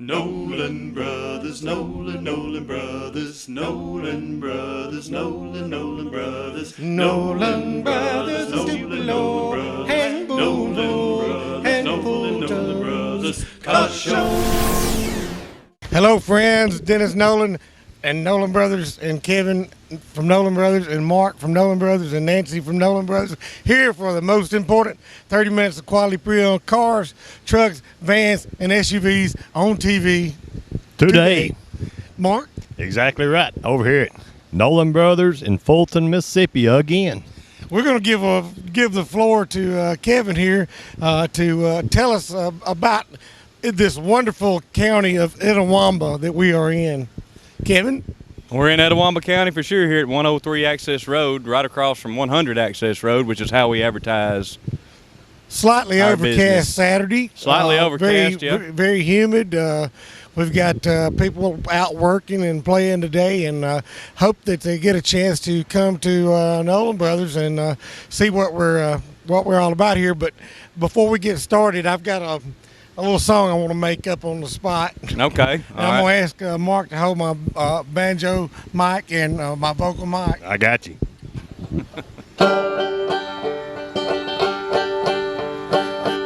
Nolan Brothers, Nolan Brothers, Nolan Brothers, Nolan Brothers, Nolan Brothers, Nolan Brothers, Car Show. Hello, friends. Dennis Nolan and Nolan Brothers and Kevin from Nolan Brothers and Mark from Nolan Brothers and Nancy from Nolan Brothers here for the most important 30 minutes of quality pre-owned cars, trucks, vans, and SUVs on TV today. Mark? Exactly right. Over here at Nolan Brothers in Fulton, Mississippi again. We're going to give the floor to Kevin here to tell us about this wonderful county of Etowamba that we are in. Kevin? We're in Etowamba County for sure here at 103 Access Road, right across from 100 Access Road, which is how we advertise. Slightly overcast business. Saturday. Slightly overcast, yeah. Very humid. We've got people out working and playing today, and hope that they get a chance to come to Nolan Brothers and see what we're all about here. But before we get started, I've got a little song I want to make up on the spot. Okay. I'm going to ask Mark to hold my banjo mic and my vocal mic. I got you.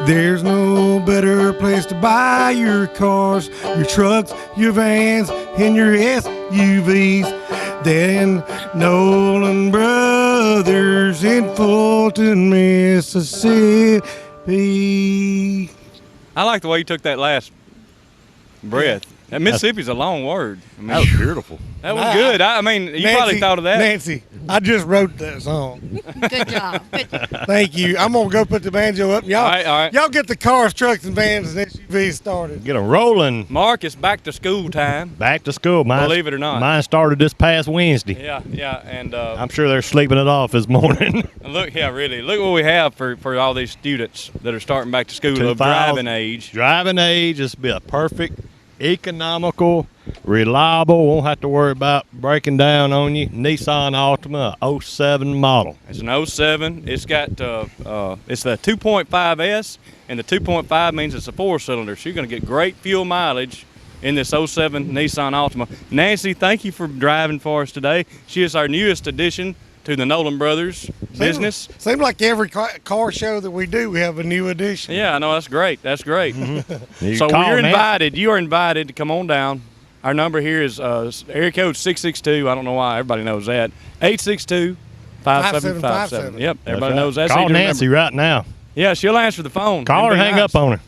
There's no better place to buy your cars, your trucks, your vans, and your SUVs than Nolan Brothers in Fulton, Mississippi. I like the way you took that last breath. That Mississippi's a long word. I mean, That was beautiful. that was good. I mean, you probably thought of that. Nancy, I just wrote that song. Good job. Thank you. I'm going to go put the banjo up. Y'all, All right. y'all get the cars, trucks, and vans and SUVs started. Get them rolling. Mark, it's back to school time. Back to school. Believe it or not. Mine started this past Wednesday. Yeah, and I'm sure they're sleeping it off this morning. look what we have for all these students that are starting back to school of 2000 driving age. Driving age is be a perfect, economical, reliable, won't have to worry about breaking down on you. Nissan Altima, a 07 model. It's an 07. It's got it's the 2.5S, and the 2.5 means it's a 4-cylinder, so you're going to get great fuel mileage in this 07 Nissan Altima. Nancy, thank you for driving for us today. She is our newest addition to the Nolan Brothers business. Seems like every car show that we do, we have a new addition. Yeah, I know, that's great. That's great. You So call you're now. invited. You are invited to come on down. Our number here is area code 662. I don't know why everybody knows that. 862-5757. 5757. Yep, everybody right. knows that. Call Nancy right now. Yeah, she'll answer the phone. Call her And and be hang up on her.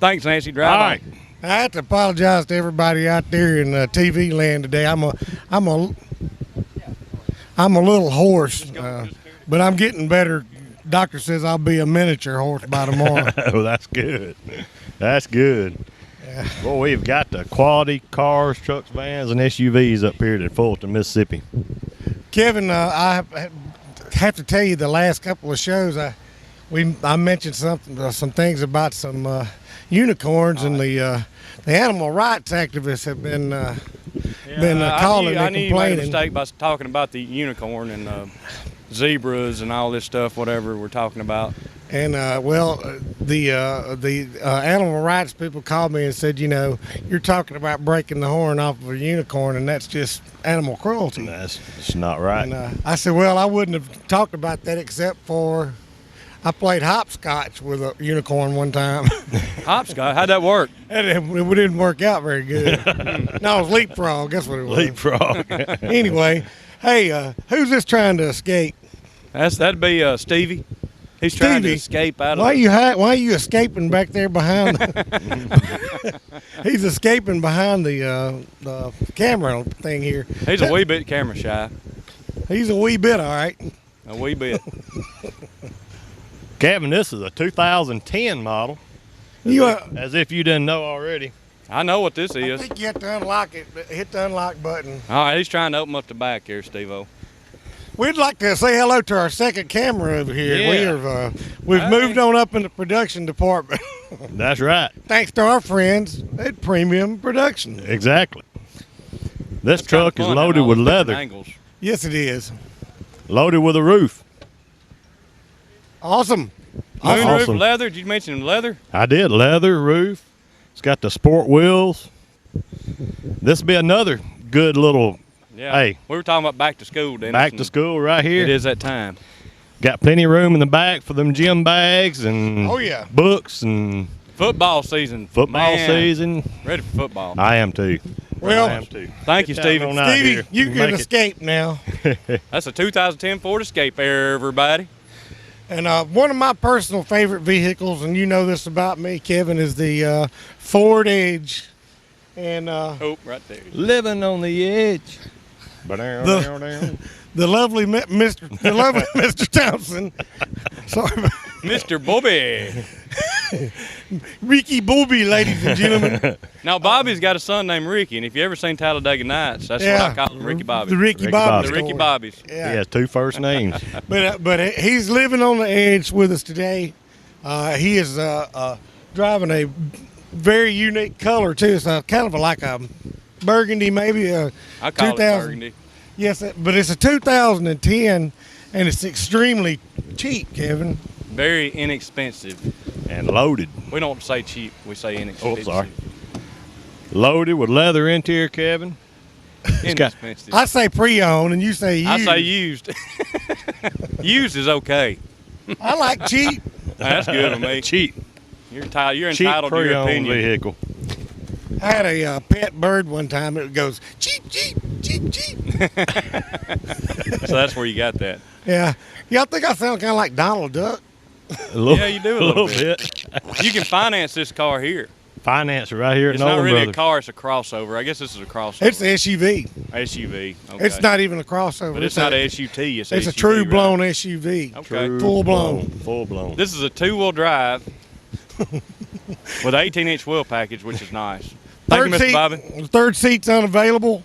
Thanks, Nancy. Drive All on. right. I have to apologize to everybody out there in TV land today. I'm a little hoarse, but I'm getting better. Doctor says I'll be a miniature horse by tomorrow. Oh, that's good. That's good. Well, we've got the quality cars, trucks, vans, and SUVs up here in Fulton, Mississippi. Kevin, I have to tell you, the last couple of shows, I mentioned some things about some unicorns, and the animal rights activists have been calling I and knew you made a complaining. mistake by talking about the unicorn and zebras and all this stuff, whatever we're talking about. And the animal rights people called me and said, you're talking about breaking the horn off of a unicorn, and that's just animal cruelty. It's not right. And I said, well, I wouldn't have talked about that except for I played hopscotch with a unicorn one time. Hopscotch? How'd that work? And it didn't work out very good. No, it was leapfrog. That's what it was. Leapfrog. Anyway, hey, who's this trying to escape? That'd be Stevie. He's trying to escape out of Why are you escaping back there behind? He's escaping behind the camera thing here. He's a wee bit camera shy. He's a wee bit, all right. A wee bit. Kevin, this is a 2010 model. As if you didn't know already. I know what this I is. think you have to unlock it. Hit the unlock button. All right, he's trying to open up the back here, Steve-O. We'd like to say hello to our second camera over here. Yeah. We've moved on up in the production department. That's right. Thanks to our friends at Premium Production. Exactly. This That's truck kinda is fun, loaded having all with those different leather. angles. Yes, it is. Loaded with a roof. Awesome. Moonroof Awesome. leather. Did you mention leather? I did. Leather, roof. It's got the sport wheels. This will be another good little, Yeah. hey, We were talking about back to school, Dennis. back to school right here. It is that time. Got plenty of room in the back for them gym bags and Oh, yeah. books and Football season. football Man, season. Ready for football. I am too. Well, I am too. Thank you, Get down Stevie. on out Stevie, here. you can Make it. escape now. That's a 2010 Ford Escape, everybody. And one of my personal favorite vehicles, and you know this about me, Kevin, is the Ford Edge. And Oh, right there. Living on the edge. the lovely Mr. Thompson. Sorry, Mr. Bobby. Ricky Bobby, ladies and gentlemen. Now, Bobby's got a son named Ricky, and if you ever seen Talladega Nights, that's Yeah. what I call him, Ricky Bobby. The Ricky Ricky Bobby. Bobby. The Ricky story. Bobbies. He Yeah. has two first names. But he's living on the edge with us today. He is driving a very unique color too. It's kind of like a burgundy, maybe a I call it 2000. burgundy. Yes, but it's a 2010, and it's extremely cheap, Kevin. Very inexpensive. And loaded. We don't say cheap, we say Oh, inexpensive. sorry. Loaded with leather interior cabin. got- Inexpensive. I say pre-owned, and you say used. I say used. Used is okay. I like cheap. That's good with me. Cheap. You're Cheap entitled to your pre-owned opinion. vehicle. I had a pet bird one time. It goes cheap, cheap, cheap, cheap. So that's where you got that. Yeah, y'all think I sound kind of like Donald Duck? A little, Yeah, you do a little bit. You can finance this car here. Finance right here at It's not Nolan really Brothers. a car, it's a crossover. I guess this is a crossover. It's an SUV. SUV. Okay. It's not even a crossover. But it's not a SUT. It's It's a SUV, true right? blown SUV. Okay. True Full blown. Full blown. This is a two-wheel drive with an 18-inch wheel package, which is nice. Thank you, Mr. Bobby. Third seat's unavailable.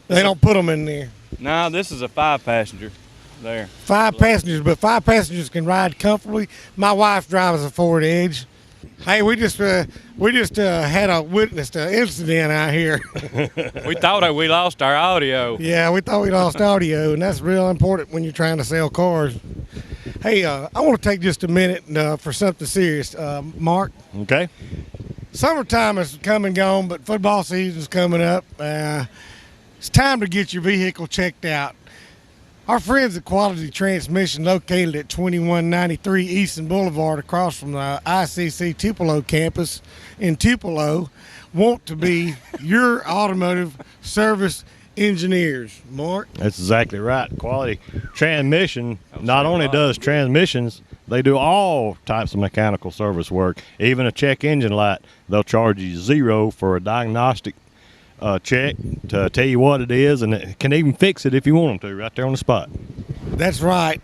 They don't put them in there. No, this is a 5-passenger. There. 5 passengers, but 5 passengers can ride comfortably. My wife drives a Ford Edge. Hey, we just had a witnessed an incident out here. We thought that we lost our audio. Yeah, we thought we lost audio, and that's real important when you're trying to sell cars. Hey, I want to take just a minute for something serious. Mark, Okay. summertime has come and gone, but football season's coming up. It's time to get your vehicle checked out. Our friends at Quality Transmission, located at 2193 Easton Boulevard across from the ICC Tupelo campus in Tupelo, want to be your automotive service engineers. Mark? That's exactly right. Quality Transmission not only does transmissions, they do all types of mechanical service work. Even a check engine light, they'll charge you $0 for a diagnostic check to tell you what it is, and it can even fix it if you want them to right there on the spot. That's right.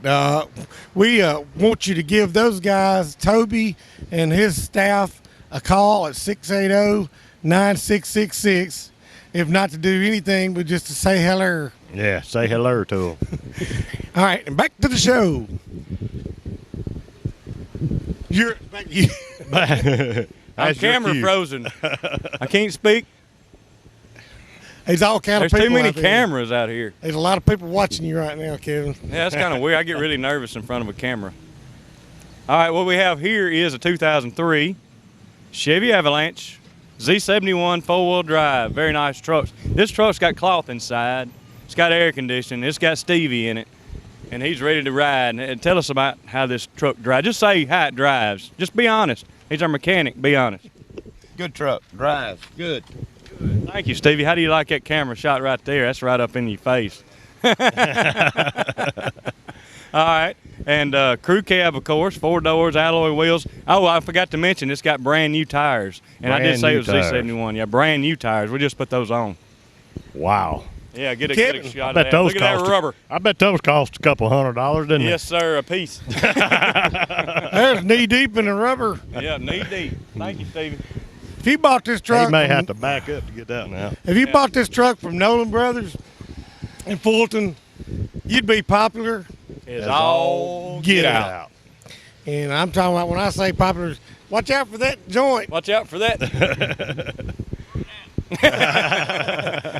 We want you to give those guys, Toby and his staff, a call at 680-9666. If not to do anything, but just to say hello. Yeah, say hello to them. All right, and back to the show. I'm camera frozen. I can't speak. There's all kind There's of people too many out there. cameras out here. There's a lot of people watching you right now, Kevin. Yeah, that's kind of weird. I get really nervous in front of a camera. All right, what we have here is a 2003 Chevy Avalanche Z71 four-wheel drive. Very nice truck. This truck's got cloth inside. It's got air conditioning. It's got Stevie in it, and he's ready to ride. And tell us about how this truck drives. Just say how it drives. Just be honest. He's our mechanic. Be honest. Good truck. Drives. Good. Thank you, Stevie. How do you like that camera shot right there? That's right up in your face. All right. And crew cab, of course, 4 doors, alloy wheels. Oh, I forgot to mention, it's got brand new tires. And I did say it was Z71. Yeah, brand new tires. We just put those on. Wow. Yeah, get a Kevin, shot I of bet that. those Look at that cost. rubber. I bet those cost a couple $100, didn't Yes, sir, a piece. There's knee deep in the rubber. Yeah, knee deep. Thank you, Stevie. If you bought this they? truck, He may from- have to back up to get that now. if you bought this truck from Nolan Brothers in Fulton, you'd be popular. It's It's all get get out. out. And I'm talking about when I say popular, watch out for that joint. Watch out for that.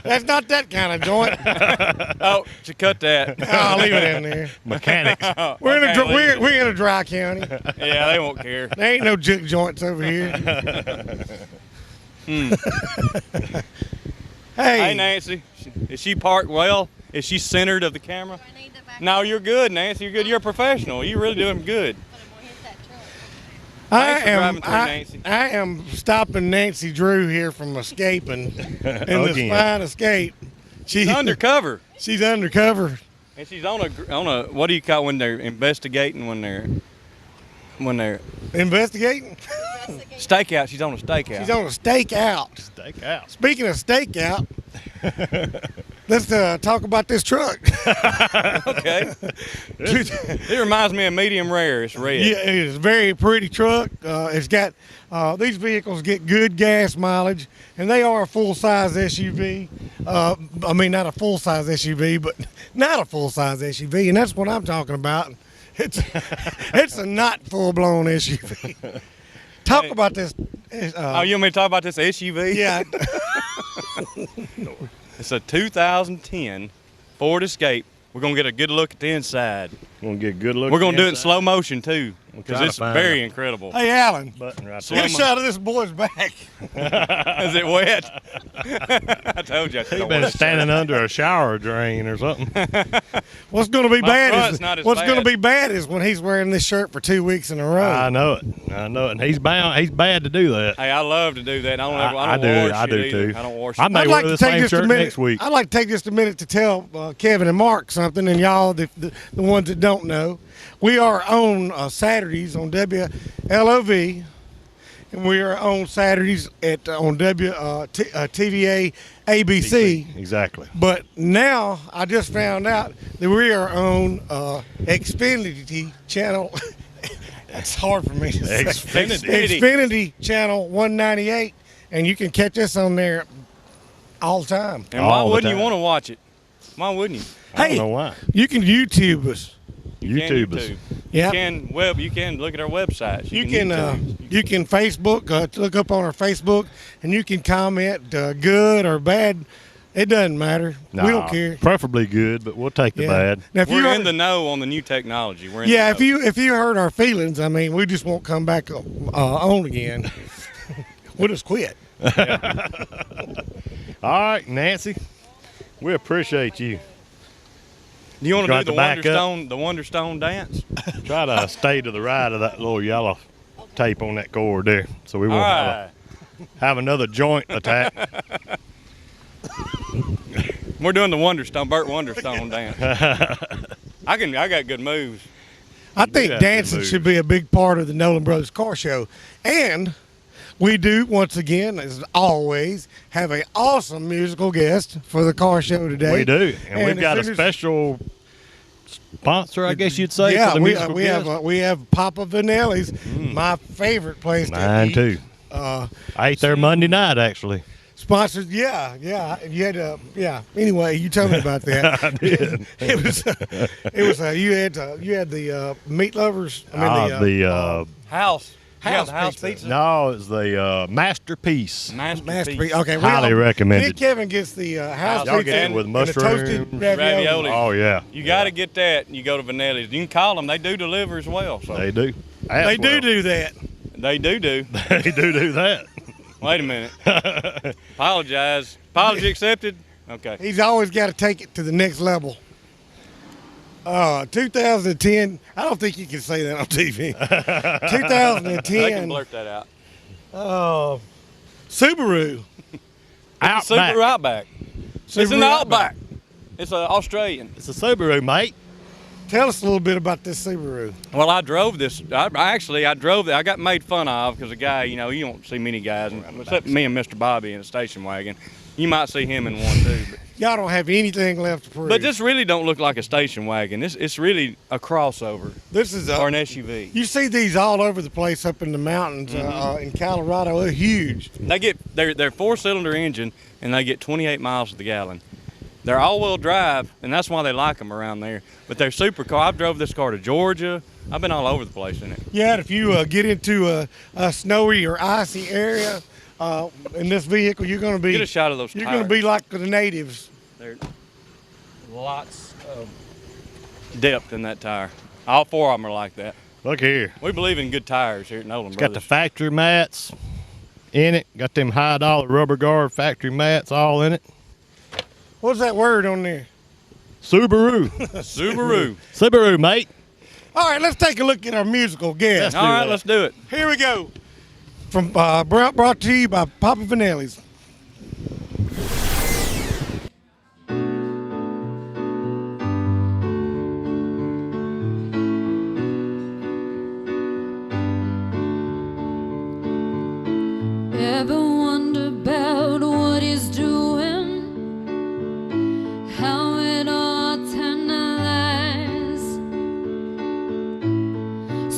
That's not that kind of joint. Oh, to cut that. I'll leave it in there. Mechanics. We're in a Okay, dry, leave it. we're in a dry county. Yeah, they won't care. There ain't no juke joints over here. Hey, Nancy, is she parked well? Is she centered of the camera? No, you're good, Nancy. You're good. You're a professional. You're really doing good. Thanks for driving through, Nancy. I am stopping Nancy Drew here from escaping in this fine escape. She's undercover. She's undercover. And she's on a what do you call when they're investigating when they're investigating? Stakeout. She's on a stakeout. She's on a stakeout. Stakeout. Speaking of stakeout, let's talk about this truck. Okay. It reminds me of medium rare. It's red. Yeah, it is a very pretty truck. It's got these vehicles get good gas mileage, and they are a full-size SUV. I mean, not a full-size SUV, but not a full-size SUV, and that's what I'm talking about. It's a not full-blown SUV. Talk about this. You want me to talk about this SUV? Yeah. It's a 2010 Ford Escape. We're going to get a good look at the inside. We're going to get a good look. We're going to do it in slow motion, too, because it's very it. incredible. Hey, Alan. Button right Get a shot of this boy's back. Is it wet? I told you. He's been standing under a shower drain or something. What's going to be bad is when he's wearing this shirt for 2 weeks in a row. I know it, and he's bad to do that. Hey, I love to do that. I do too. I don't wash it. I may wear the same shirt next week. I'd like to take just a minute to tell Kevin and Mark something, and y'all, the ones that don't know, we are on Saturdays on WLOV, and we are on Saturdays on TVA ABC. Exactly. But now I just found out that we are on Xfinity channel. That's hard for me to say. Xfinity channel 198, and you can catch us on there all the time. And why wouldn't you want to watch it? Why wouldn't you? I don't know why. You can YouTube us. YouTube us. Yeah. You can look at our website. You can Facebook, look up on our Facebook, and you can comment good or bad. It doesn't matter. We don't care. Preferably good, but we'll take the bad. Now, if we're in the know on the new technology. We're in the know. if you hurt our feelings, I mean, we just won't come back on again. We'll just quit. Yeah. All right, Nancy. We appreciate you. Do you want to do the Wonderstone dance? Try to stay to the right of that little yellow tape on that cord there, so we won't have another joint attack. We're doing the Burt Wonderstone dance. I got good moves. I think dancing should be a big part of the Nolan Brothers Car Show, and we do, once again, as always, have an awesome musical guest for the car show today. We do, and we've got a special sponsor, I guess you'd say. Yeah, for the we have Papa Vanelli's, my favorite place to eat. Mine too. I ate there Monday night, actually. Sponsored, yeah. You had Anyway, you told me about that. I did. It was you had the meat lovers. I mean the house. House pizza. No, it's the Masterpiece. Masterpiece. Okay, highly recommended. Me and Kevin gets the house Y'all pizza get it with mushrooms, and toasted ravioli. Oh yeah. You got to get that. And you go to Vanelli's. You can call them. They do deliver as well. So. They do. They do that. They do. They do that. Wait a minute. Apologize. Apology accepted. Okay. He's always got to take it to the next level. 2010. I don't think you can say that on TV. 2010. I can blurt that out. Subaru. Subaru Outback. It's an Outback. It's an Australian. It's a Subaru, mate. Tell us a little bit about this Subaru. Well, I drove this. I drove it. I got made fun of because a guy, you don't see many guys, except me and Mr. Bobby in a station wagon. You might see him in one too. But y'all don't have anything left to prove. But this really don't look like a station wagon. It's really a crossover. This is or an SUV. You see these all over the place up in the mountains in Colorado. They're huge. They're 4-cylinder engine and they get 28 miles to the gallon. They're all-wheel drive, and that's why they like them around there. But they're super car. I've drove this car to Georgia. I've been all over the place in it. Yeah, and if you get into a snowy or icy area in this vehicle, you're going to be... Get a shot of those tires. You're going to be like the natives. There's lots of depth in that tire. All 4 of them are like that. Look here. We believe in good tires here at Nolan Brothers. Got the factory mats. in it. Got them high dollar rubber guard factory mats all in it. What's that word on there? Subaru. Subaru, mate. All right, let's take a look at our musical guest. All right, let's do it. Here we go. From brought to you by Papa Vanelli's. Ever wonder about what he's doing? How it all tantalizes.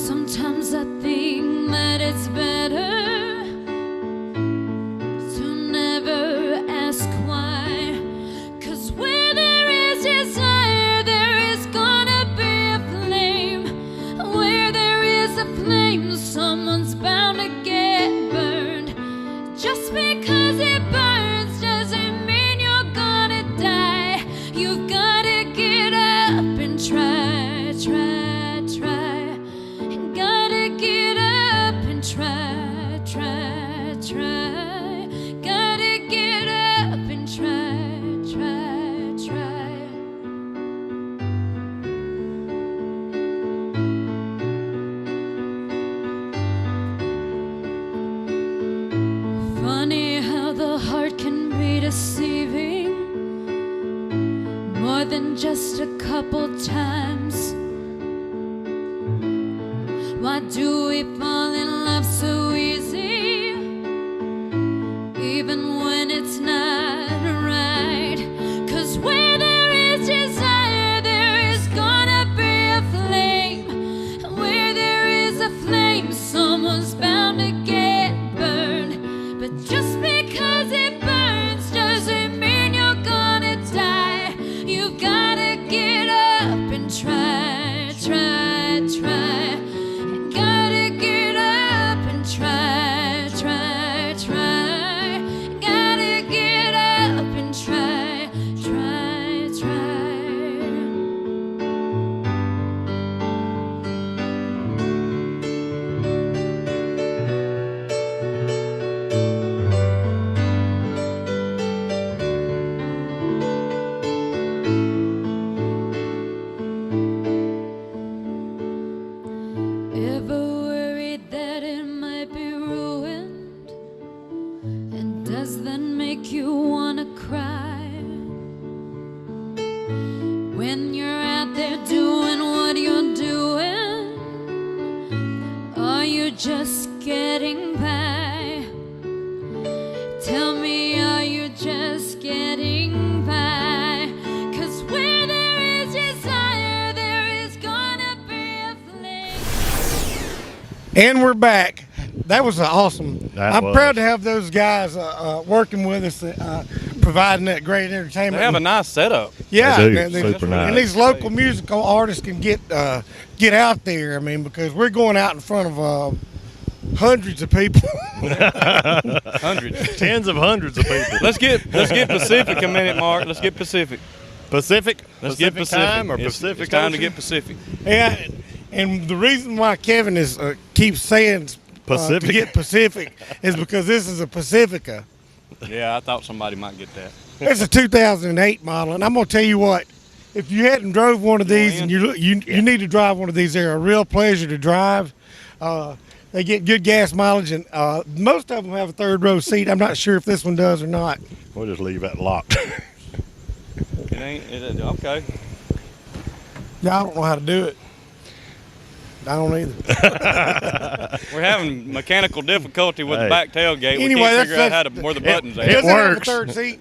Sometimes I think that it's better to never ask why. 'Cause where there is desire, there is gonna be a flame. Where there is a flame, someone's bound to get burned. Just because it burns doesn't mean you're gonna die. You've gotta get up and try, try, try. Gotta get up and try, try, try. Gotta get up and try, try, try. Funny how the heart can be deceiving more than just a couple times. Why do we fall in love so easy, even when it's not right? 'Cause where there is desire, there is gonna be a flame. Where there is a flame, someone's bound to get burned. But just because it burns doesn't mean you're gonna die. You've gotta get up and try, try, try. Gotta get up and try, try, try. Gotta get up and try, try, try. Ever worried that it might be ruined? And does that make you wanna cry? When you're out there doing what you're doing, are you just getting by? Tell me, are you just getting by? 'Cause where there is desire, there is gonna be a flame. And we're back. That was awesome. That I'm was. proud to have those guys working with us, providing that great entertainment. They have a nice setup. Yeah, They do. man, Super nice. And these local musical artists can get out there. I mean, because we're going out in front of hundreds of people. Hundreds. Tens of hundreds of people. Let's get Pacific a minute, Mark. Let's get Pacific. Pacific? Let's get Pacific. time or It's- Pacific It's time to Ocean? get Pacific. Yeah, and the reason why Kevin is keeps saying to Pacific. get Pacific is because this is a Pacifica. Yeah, I thought somebody might get that. It's a 2008 model, and I'm gonna tell you what. If you hadn't drove one of these, and you need to drive one of these, they're a real pleasure to drive. They get good gas mileage, and most of them have a third row seat. I'm not sure if this one does or not. We'll just leave that locked. It ain't. Okay. Yeah, I don't know how to do it. I don't either. We're having mechanical difficulty with the Hey. back tailgate. We Anyway, can't figure out that's- where the buttons it are. Does it have a works. third seat?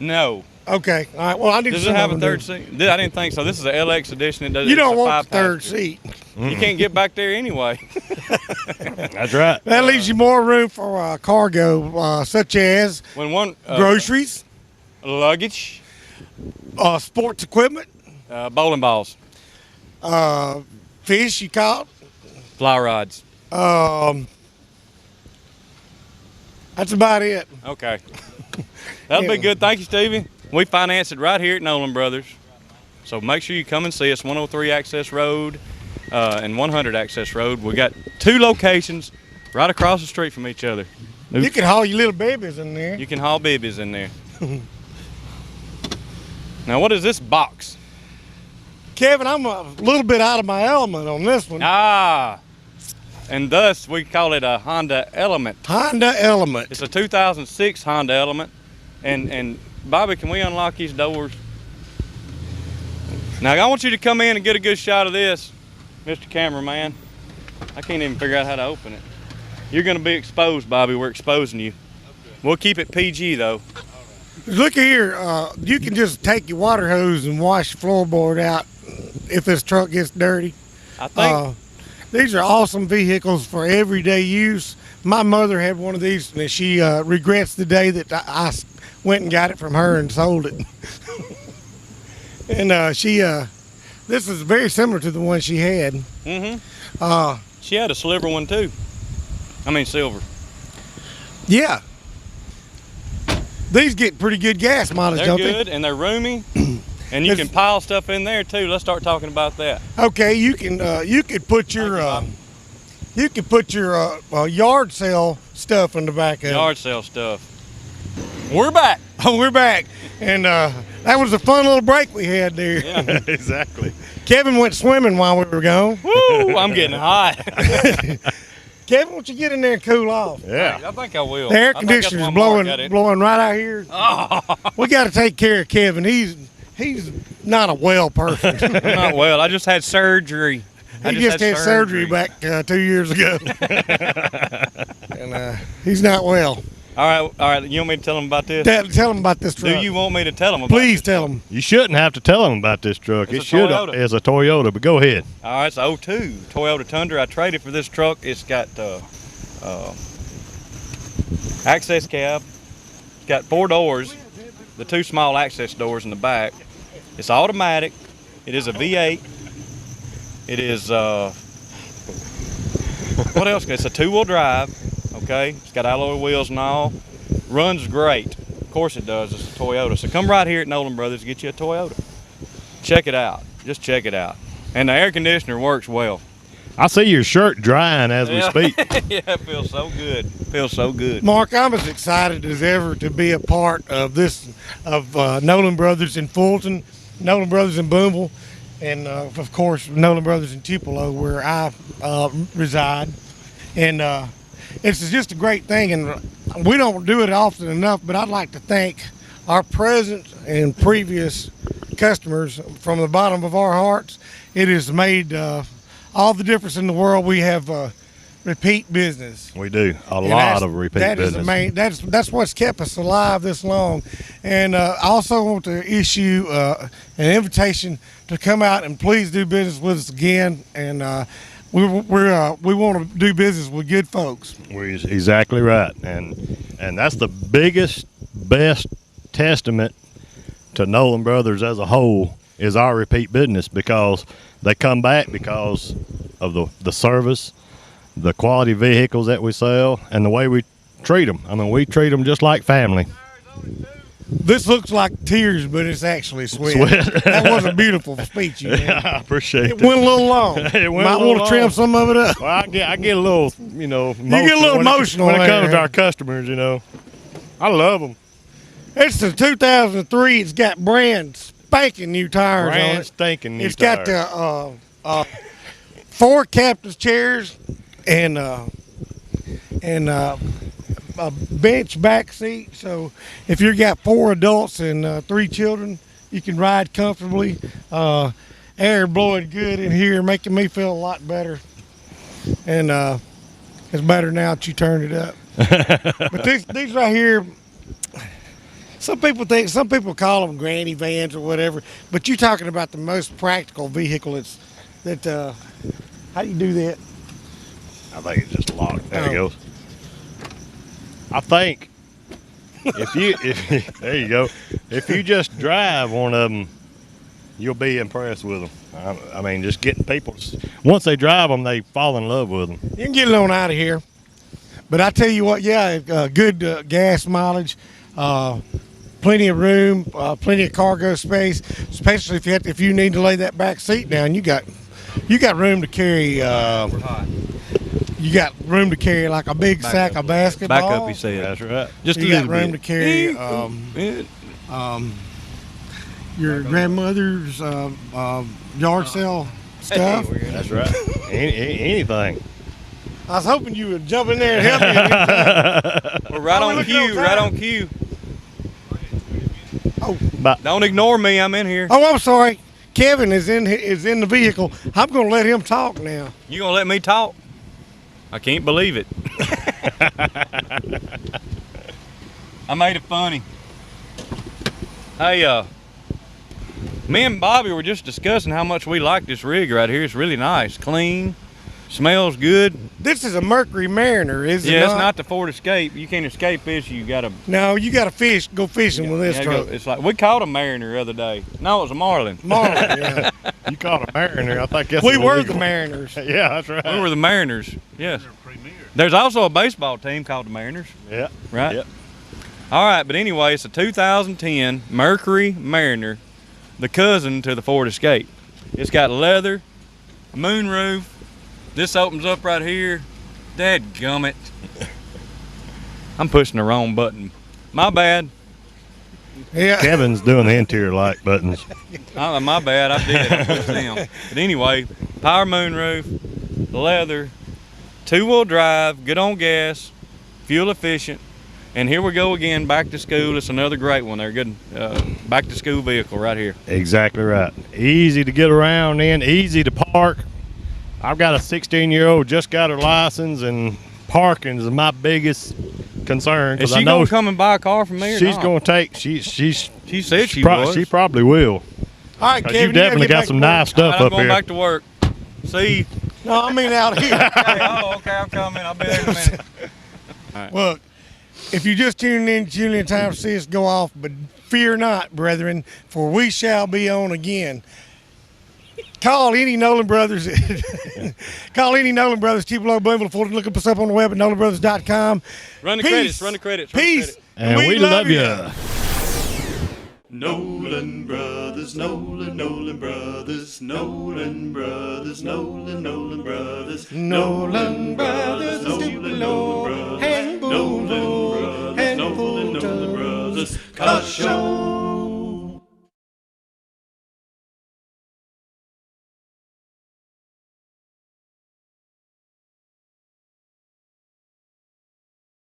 No. Okay. All right. Well, I need Does some it have of a them third do. seat? I didn't think so. This is an LX edition. It does. You it's don't a want the third five-passenger. seat. You can't get back there anyway. That's right. That leaves you more room for cargo, such as When one groceries, luggage, sports equipment, bowling balls, fish you caught. fly rods. That's about it. Okay. That'll be good. Thank you, Stevie. We finance it right here at Nolan Brothers. So make sure you come and see us, 103 Access Road and 100 Access Road. We got two locations right across the street from each other. You can haul your little babies in there. You can haul babies in there. Now, what is this box? Kevin, I'm a little bit out of my element on this one. Ah, and thus we call it a Honda Element. Honda Element. It's a 2006 Honda Element. And Bobby, can we unlock these doors? Now, I want you to come in and get a good shot of this, Mr. Cameraman. I can't even figure out how to open it. You're going to be exposed, Bobby. We're exposing you. Okay. We'll keep it PG, though. Look here. You can just take your water hose and wash the floorboard out if this truck gets dirty. I think these are awesome vehicles for everyday use. My mother had one of these, and she regrets the day that I went and got it from her and sold it. And this is very similar to the one she had. Mm-hmm. She had a silver one too. I mean silver. Yeah. These get pretty good gas mileage, don't they? They're good and they're roomy, and you can pile stuff in there too. Let's start talking about that. Okay, you could put your yard sale stuff in the back of it. Yard sale stuff. We're back. Oh, we're back, and that was a fun little break we had there. Yeah, Exactly. Kevin went swimming while we were gone. Woo! I'm getting hot. Kevin, why don't you get in there and cool off? Yeah. I think I will. The air conditioner's blowing right out here. Oh. We got to take care of Kevin. He's not a well person. I'm not well. I just had surgery. He just had surgery back 2 years ago, and he's not well. All right. You want me to tell him about this? Tell him about this truck. Do you want me to tell him about Please this tell him. You shouldn't have to tell them about this truck. It's It's a Toyota. a Toyota, but go ahead. All right, it's a 02 Toyota Tundra. I traded for this truck. It's got access cab. It's got 4 doors, the 2 small access doors in the back. It's automatic. It is a V8. It is, what else? It's a 2-wheel drive, okay? It's got alloy wheels and all. Runs great. Of course it does. It's a Toyota. So come right here at Nolan Brothers and get you a Toyota. Check it out. Just check it out. And the air conditioner works well. I see your shirt drying as we speak. Yeah, it feels so good. Feels so good. Mark, I'm as excited as ever to be a part of Nolan Brothers in Fulton, Nolan Brothers in Boonville, and of course Nolan Brothers in Tupelo, where I reside. And it's just a great thing, and we don't do it often enough, but I'd like to thank our present and previous customers from the bottom of our hearts. It has made all the difference in the world. We have repeat business. We do a lot of repeat business. That is the main. That's what's kept us alive this long. And I also want to issue an invitation to come out and please do business with us again. And we want to do business with good folks. We're exactly right, and that's the biggest, best testament to Nolan Brothers as a whole is our repeat business, because they come back because of the service, the quality vehicles that we sell, and the way we treat them. I mean, we treat them just like family. This looks like tears, but it's actually sweat. That was a beautiful speech. Yeah, I appreciate it. It went a little long. Might want to trim some of it up. Well, I get a little, emotional. You get a little emotional when it comes there. to our customers. I love them. It's the 2003. It's got brand spanking new tires on Brand it. stinking new It's tires. got the 4 captain's chairs and a bench back seat. So if you got 4 adults and 3 children, you can ride comfortably. Air blowing good in here, making me feel a lot better. And it's better now that you turned it up. But these right here, some people call them granny vans or whatever, but you're talking about the most practical vehicle. How do you do that? I think it's just locked. There it Oh. goes. I think there you go. If you just drive one of them, you'll be impressed with them. I mean, just getting people, once they drive them, they fall in love with them. You can get it on out of here. But I tell you what, good gas mileage, plenty of room, plenty of cargo space, especially if you need to lay that back seat down. You got room to carry. You got room to carry like a big sack of basketball. Back up, he said. That's right. Just You a got little room bit. to carry Yeah. your grandmother's yard sale stuff. That's right. Anything. I was hoping you would jump in there and help me. We're right Oh, on look at cue, that right time. on cue. But Don't ignore me, I'm in here. Oh, I'm sorry. Kevin is in the vehicle. I'm going to let him talk now. You gonna let me talk? I can't believe it. I made it funny. Hey, me and Bobby were just discussing how much we like this rig right here. It's really nice, clean, smells good. This is a Mercury Mariner, is it Yeah, not? it's not the Ford Escape. You can't escape fish. You gotta. No, you got to go fishing with this yeah, truck. it's like we caught a Mariner the other day. No, it was a Marlin. Marlin, yeah. you caught a Mariner. I think that's We were illegal. the Mariners. Yeah, that's right. We were the Mariners. Yes. There's also a baseball team called the Mariners. Yeah. Right? Yep. All right, but anyway, it's a 2010 Mercury Mariner, the cousin to the Ford Escape. It's got leather, a moonroof. This opens up right here. Dadgummit. I'm pushing the wrong button. My bad. Yeah. Kevin's doing the interior light buttons. My bad. I did. I pushed them. But anyway, power moonroof, leather, two-wheel drive, good on gas, fuel efficient. And here we go again, back to school. It's another great one. They're good back to school vehicle right here. Exactly right. Easy to get around in, easy to park. I've got a 16-year-old, just got her license, and parking is my biggest concern. Is 'cause I she know gonna come and buy a car from me or she's not? going to take. She said she was. She probably will. All right, 'Cause Kevin. you definitely got some nice stuff I'm up going here. back to work. See. No, I mean out here. Okay, I'm coming. I'll be there in a minute. Look, if you just tuned in time to see us go off, but fear not, brethren, for we shall be on again. Call any Nolan Brothers. Call any Nolan Brothers, Tupelo, Boonville, Fulton. Look us up on the web at nolanbrothers.com. Run the Peace. credits. Run the credits. Run the Peace. credits. And we love you. Nolan Brothers, Nolan Brothers, Nolan Brothers, Nolan Brothers, Nolan Brothers, Tupelo, and Boonville, and Fulton. Nolan Brothers, Car Show.